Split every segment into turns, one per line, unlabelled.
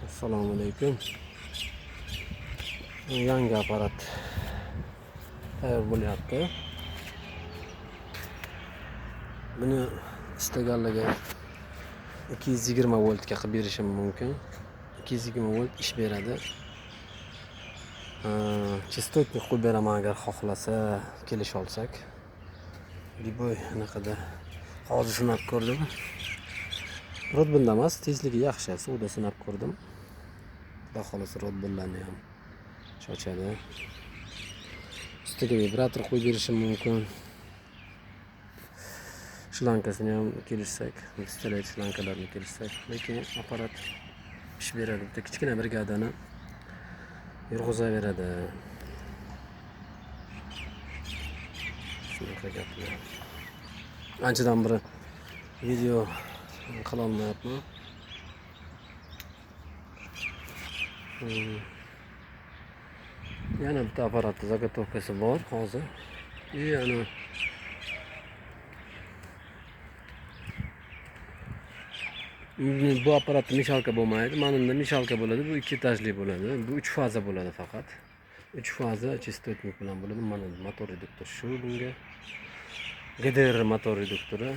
Assalomu alaykum. Yangi apparat tayyor bo'lyapti. Buni istaganlarga 220 voltga qilib berishim mumkin. 220 volt ish beradi. Chastotnik qo'yib beraman agar xohlasa, kelisha olsak. Liboy anaqada hozir sinab ko'rdim. Rodbunda emas, tezligi yaxshi. Suvda sinab ko'rdim. Xudo xolasa rodbunlarni ham shochadi. Ustiga vibrator qo'yib berishim mumkin. Shlankasini ham kelishsak, pistolet shlankalarni kelishsak, lekin apparat ish beradi. Bitta kichkina brigadani yurg'izaveradi. Shunaqa gaplar. Anchadan beri video qila olmayapman. Yana bitta apparatni zagotovkasi bor hozir. Yana bu apparatda mishalka bo'lmaydi. Menimda mishalka bo'ladi. Bu 2 etajli bo'ladi. Bu 3 faza bo'ladi faqat. 3 faza chastotnik bilan bo'ladi. Mana motor reduktor shu bunga. GDR motor reduktori.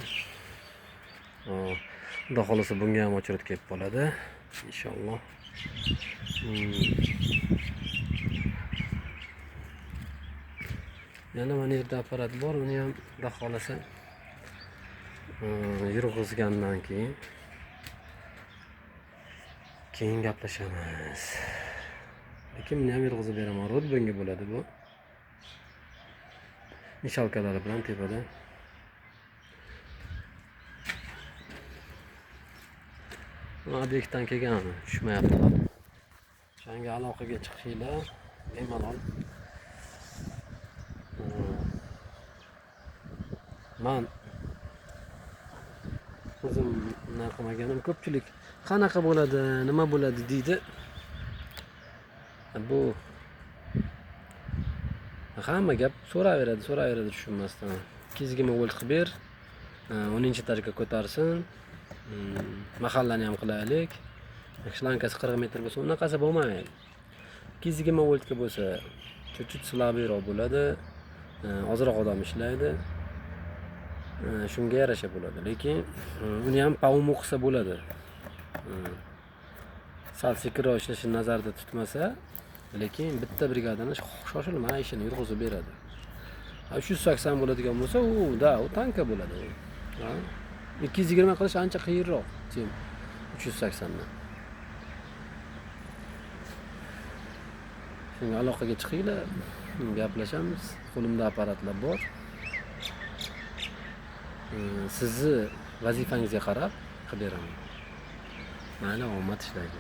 Xudo xolasa bunga ham o'chirit kelib qoladi. Inshaalloh. Yana mana yerda apparat bor. Uni ham xudo xolasa yurg'izgandan keyin gaplashamiz. Lekin buni ham yurg'izib beraman. Rodbunga bo'ladi bu. Mishalkalari bilan tepada. Obyektdan kelgan tushmayaptilar. O'shanga aloqaga chiqinglar, bemalol. Men o'zim nima qilmaganim, ko'pchilik qanaqa bo'ladi, nima bo'ladi deydi. Bu hamma gap so'raveradi tushunmasdan. 220 volt qilib ber, 10-etajga ko'tarsin. Mahallani ham qilaylik. Shlankasi 40 metr bo'lsa, unaqasi bo'lmaydi. 220 voltga bo'lsa, chut slabiyroq bo'ladi. Ozroq odam ishlaydi. Shunga yarasha bo'ladi. Lekin uni ham pa umum qilsa bo'ladi. Sal sekinroq ishlashini nazarda tutmasa, lekin bitta brigadani shoshilmay ishini yurg'izib beradi. 380 bo'ladigan bo'lsa, u tanka bo'ladi. 220 qilish ancha qiyinroq, 380 dan. Shunga aloqaga chiqinglar, gaplashamiz. Qo'limda apparatlar bor. Sizni vazifangizga qarab qilib beraman. Mayli, omad ishlaydi.